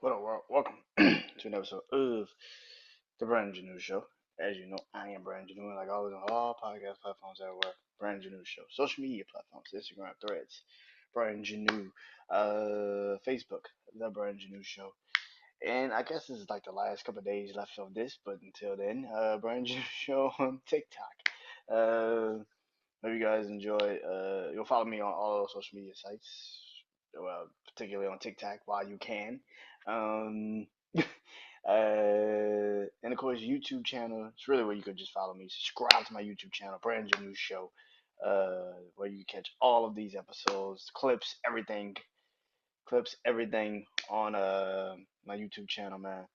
What up, world? Welcome to an episode of the BrandonJaneauShow. As you know, I am Brandon Janeau, like always on all podcast platforms everywhere. BrandonJaneauShow. Social media platforms, Instagram, Threads, Brandon Janeau, Facebook, the BrandonJaneauShow. And I guess this is like the last couple of days left of this, but until then, BrandonJaneauShow on TikTok. Hope you guys enjoy. You'll follow me on all those social media sites, well, particularly on TikTok while you can. Um, and of course, YouTube channel. It's really where you could just follow me. Subscribe to my YouTube channel, Brand New Show, where you can catch all of these episodes, clips, everything on my YouTube channel, man.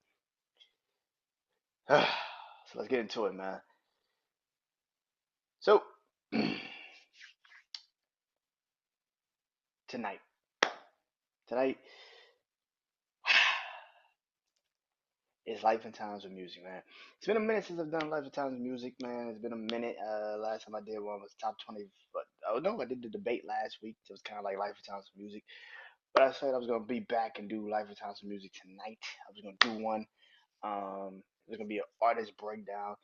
So let's get into it, man. So tonight, tonight is Life and Times of Music, man. It's been a minute since I've done Life and Times of Music, man. It's been a minute. Last time I did one was top 20. But oh no, I did the debate last week. It was kind of like Life and Times of Music. But I said I was gonna be back and do Life and Times of Music tonight. I was gonna do one. There's gonna be an artist breakdown,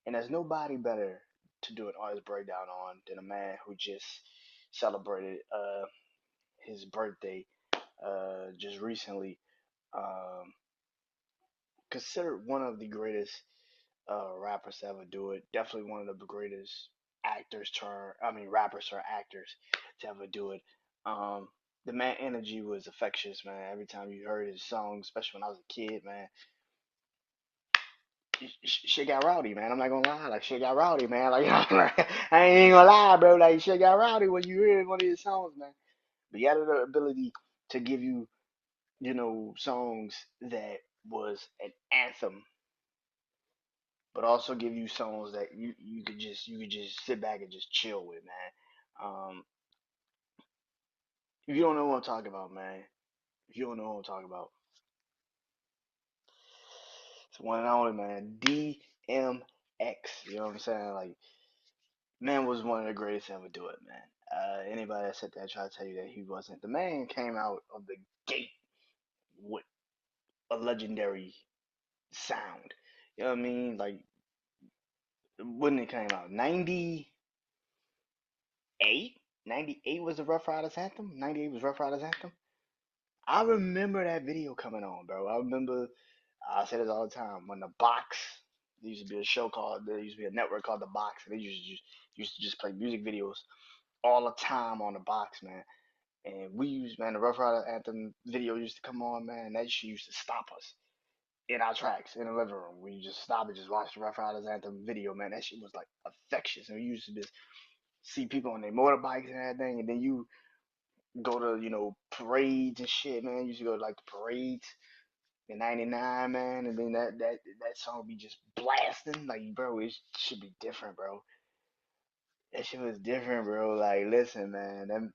and there's nobody better to do an artist breakdown on than a man who just celebrated his birthday just recently. Um, Considered one of the greatest rappers to ever do it. Definitely one of the greatest rappers or actors to ever do it. Um, the man energy was infectious, man. Every time you heard his songs, especially when I was a kid, man, shit got rowdy, man. I'm not gonna lie, like shit got rowdy, man. Like I ain't gonna lie, bro. Like shit got rowdy when you hear one of his songs, man. But he had the ability to give you, songs that was an anthem, but also give you songs that you could just sit back and just chill with, man. If you don't know what I'm talking about, man, if you don't know what I'm talking about, it's one and only, man. DMX. You know what I'm saying? Like, man was one of the greatest to ever do it, man. Anybody that said that try to tell you that he wasn't. The man came out of the gate with a legendary sound. You know what I mean? Like, when it came out, 98? 98 was the Rough Riders anthem? 98 was Rough Riders anthem? I remember that video coming on, bro. I remember, I say this all the time, when the box, there used to be a show called, there used to be a network called The Box, and they used to just play music videos all the time on the box, man. And man, the Rough Rider Anthem video used to come on, man. That shit used to stop us in our tracks in the living room. We just stop and just watch the Rough Riders Anthem video, man. That shit was like infectious. And we used to just see people on their motorbikes and everything, and then you go to, parades and shit, man. You used to go to like the parades in '99, man, and then that song be just blasting. Like, bro, it should be different, bro. That shit was different, bro. Like, listen, man, that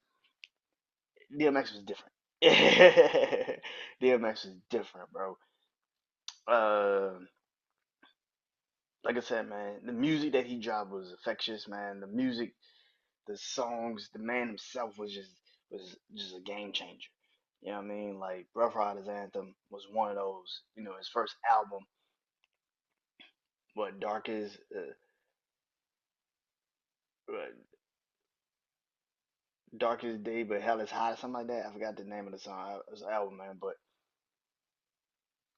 DMX was different. DMX was different, bro. Uh, like I said, man, the music that he dropped was infectious, man. The music, the songs, the man himself was just a game changer. You know what I mean? Like, Rough Riders Anthem was one of those. His first album, what Dark is, Darkest Day, but Hell is Hot, or something like that. I forgot the name of the song. It was an album, man. But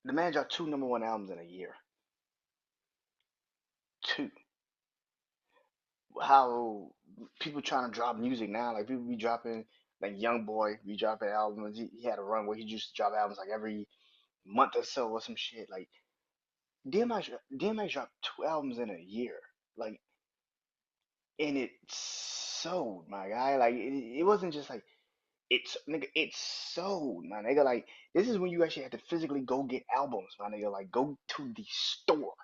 the man dropped two number one albums in a year. Two. How people trying to drop music now? Like, people be dropping, like Young Boy be dropping albums. He had a run where he used to drop albums like every month or so or some shit. Like, DMX dropped two albums in a year. Like, and it sold, my guy. Like, it wasn't just like it's nigga, it's sold, my nigga. Like, this is when you actually have to physically go get albums, my nigga. Like, go to the store.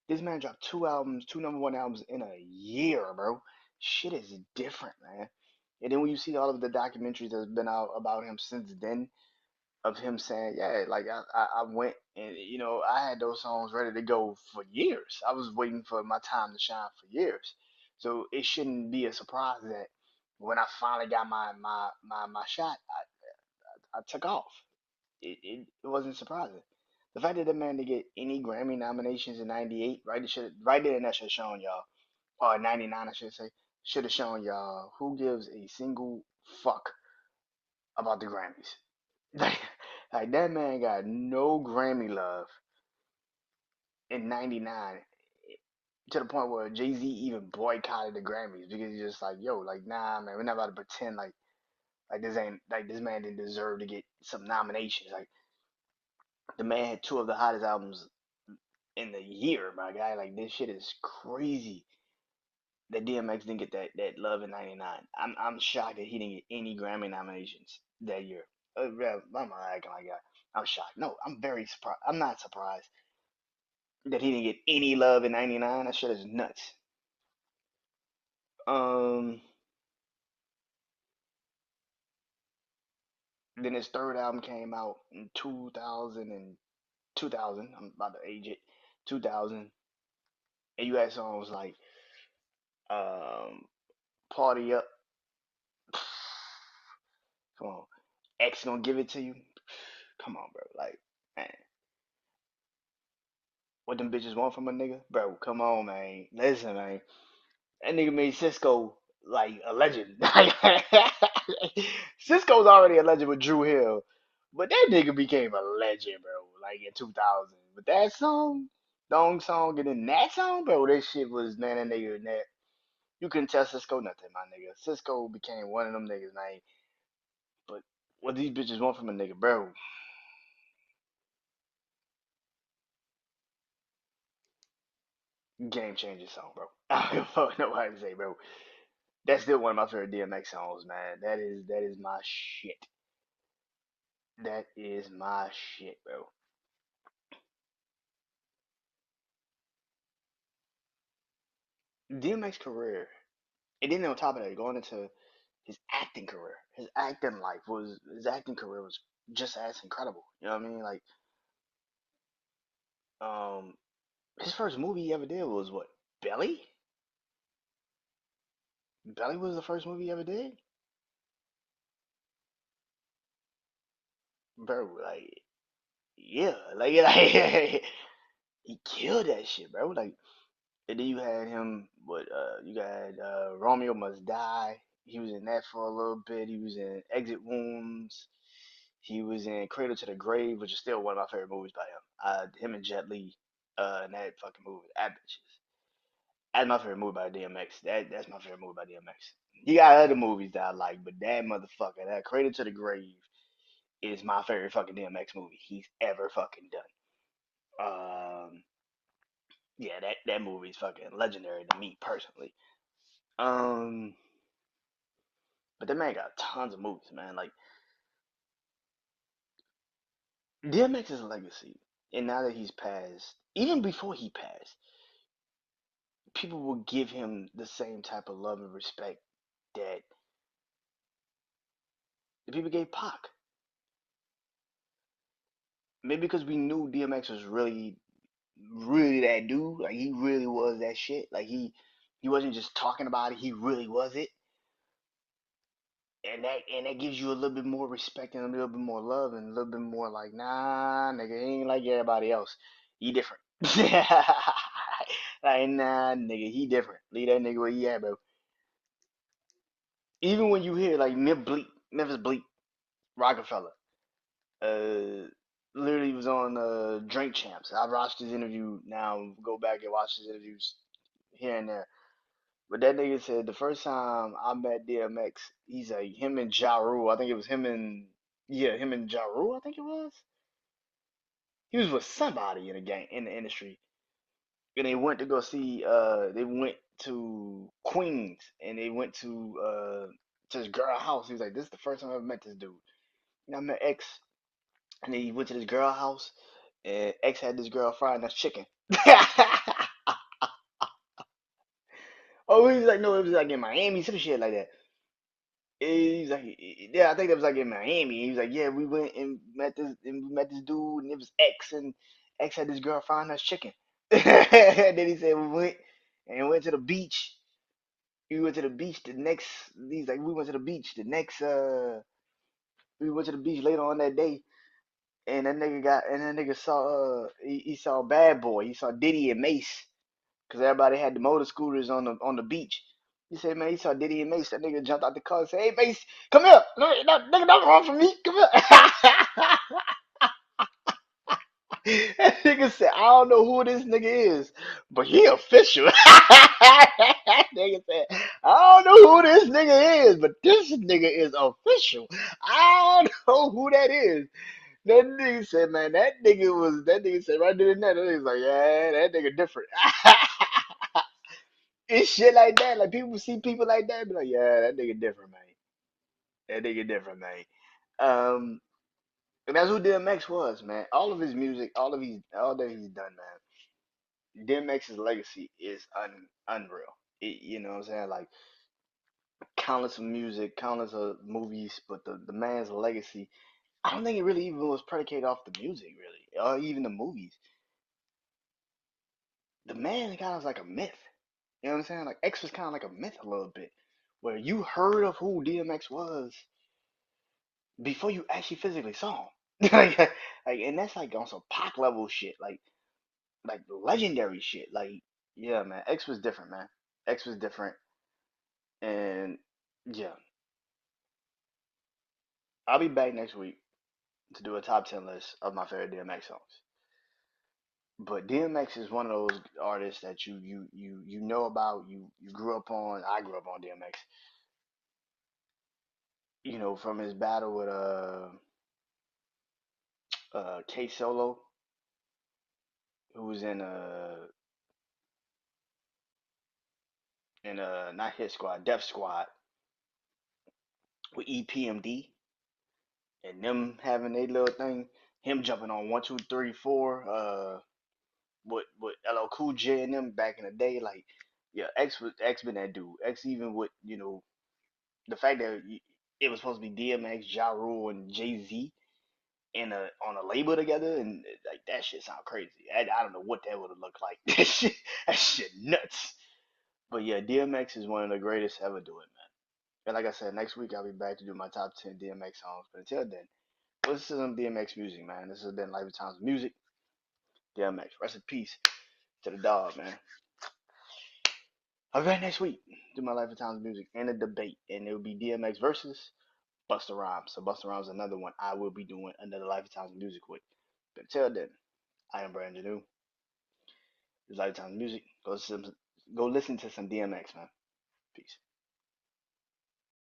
This man dropped two albums, two number one albums in a year, bro. Shit is different, man. And then when you see all of the documentaries that's been out about him since then, of him saying, yeah, like I went and I had those songs ready to go for years. I was waiting for my time to shine for years. So it shouldn't be a surprise that when I finally got my shot, I took off. it wasn't surprising. The fact that the man didn't get any Grammy nominations in '98, right? It should right there, and that should have shown y'all, or '99, I should say, should have shown y'all who gives a single fuck about the Grammys. Like that man got no Grammy love in '99 to the point where Jay Z even boycotted the Grammys because he's just like, yo, like nah, man, we're not about to pretend like this ain't like this man didn't deserve to get some nominations. Like the man had two of the hottest albums in the year, my guy. Like this shit is crazy that DMX didn't get that love in '99. I'm shocked that he didn't get any Grammy nominations that year. Yeah, I'm not acting like that. I'm shocked. No, I'm very surprised. I'm not surprised that he didn't get any love in '99. That shit is nuts. Um, then his third album came out in 2000. I'm about to age it. 2000, and you had songs like um, "Party Up." Come on, X gonna give it to you. Come on, bro. Like, man, what them bitches want from a nigga, bro? Come on, man. Listen, man. That nigga made Cisco like a legend. Cisco's already a legend with Drew Hill, but that nigga became a legend, bro. Like in 2000, with that song, Dong song, and then that song, bro. That shit was man, that nigga. That you couldn't tell Cisco nothing, my nigga. Cisco became one of them niggas, man. But what these bitches want from a nigga, bro? Game changing song, bro. I don't give a fuck nobody say, bro. That's still one of my favorite DMX songs, man. That is my shit. That is my shit, bro. DMX career, and then on top of that, going into his acting career, his acting career was just as incredible. You know what I mean? Like, um, his first movie he ever did was what? Belly? Belly was the first movie he ever did, bro. Like, yeah, like he killed that shit, bro. Like, and then you had him, you got Romeo Must Die. He was in that for a little bit. He was in Exit Wounds. He was in Cradle to the Grave, which is still one of my favorite movies by him. Him and Jet Li, in that fucking movie. That's my favorite movie by DMX. That's my favorite movie by DMX. He got other movies that I like, but that motherfucker, that Cradle to the Grave, is my favorite fucking DMX movie he's ever fucking done. Yeah, that movie is fucking legendary to me personally. Um, but that man got tons of movies, man. Like DMX's legacy, and now that he's passed, even before he passed, people will give him the same type of love and respect that the people gave Pac. Maybe because we knew DMX was really that dude. Like he really was that shit. Like he wasn't just talking about it. He really was it. And that gives you a little bit more respect and a little bit more love and a little bit more like, nah, nigga, he ain't like everybody else. He different. Like, nah, nigga, he different. Leave that nigga where he at, bro. Even when you hear like Memphis Bleak, Rockefeller, uh, literally was on Drink Champs. I've watched his interview now. Go back and watch his interviews here and there. But that nigga said the first time I met DMX, he's like him and Ja Rule. I think it was him and Ja Rule. I think it was. He was with somebody in the gang in the industry, and they went to go see. They went to Queens, and they went to this girl house. He was like, "This is the first time I ever met this dude." And I met X, and then he went to this girl house, and X had this girl frying us chicken. Oh, he was like, no, it was like in Miami, some shit like that. He's like, yeah, I think that was like in Miami. He was like, yeah, we went and we met this dude, and it was X, and X had this girl frying us chicken. And then he said we went to the beach. We went to the beach the next. He's like, we went to the beach the next. We went to the beach later on that day, and that nigga saw he saw Bad Boy, he saw Diddy and Mace, cause everybody had the motor scooters on the beach. He said, man, he saw Diddy and Mace. That nigga jumped out the car and said, hey Mace, come here, no, no, nigga, don't run from me, come here. That nigga said, I don't know who this nigga is, but he official. That nigga said, I don't know who this nigga is, but this nigga is official. I don't know who that is. That nigga said, man, that nigga said right there and there, that nigga's like, yeah, that nigga different. It's shit like that. Like people see people like that, be like, yeah, that nigga different, man. That nigga different, man. Um, and that's who DMX was, man. All of his music, all that he's done, man. DMX's legacy is unreal. You know what I'm saying? Like countless of music, countless of movies, but the man's legacy, I don't think it really even was predicated off the music, really, or even the movies. The man kind of like a myth. You know what I'm saying? Like X was kind of like a myth a little bit, where you heard of who DMX was before you actually physically saw him. And that's like on some Pac level shit, like legendary shit. Like, yeah, man, X was different, man. X was different, and yeah, I'll be back next week to do a top 10 list of my favorite DMX songs. But DMX is one of those artists that you know about, you grew up on. I grew up on DMX, you know, from his battle with K Solo, who was in not Hit Squad, Def Squad with EPMD, and them having their little thing, him jumping on 1, 2, 3, 4, with LL Cool J and them back in the day, like yeah, X been that dude. X even with the fact that it was supposed to be DMX, Ja Rule, and Jay Z in a on a label together, and like that shit sound crazy. I don't know what that would have looked like. That shit nuts. But yeah, DMX is one of the greatest ever do it, man. And like I said, next week I'll be back to do my top 10 DMX songs. But until then, listen to some DMX music, man. This has been Life of Times Music. DMX, rest in peace to the dog, man. I'll be back next week. Do my Life of Times music and a debate, and it will be DMX versus Busta Rhymes. So Busta Rhymes is another one I will be doing another Life of Times music with. But until then, I am Brandon Janeau. This is Life of Times music. Go listen to some DMX, man. Peace.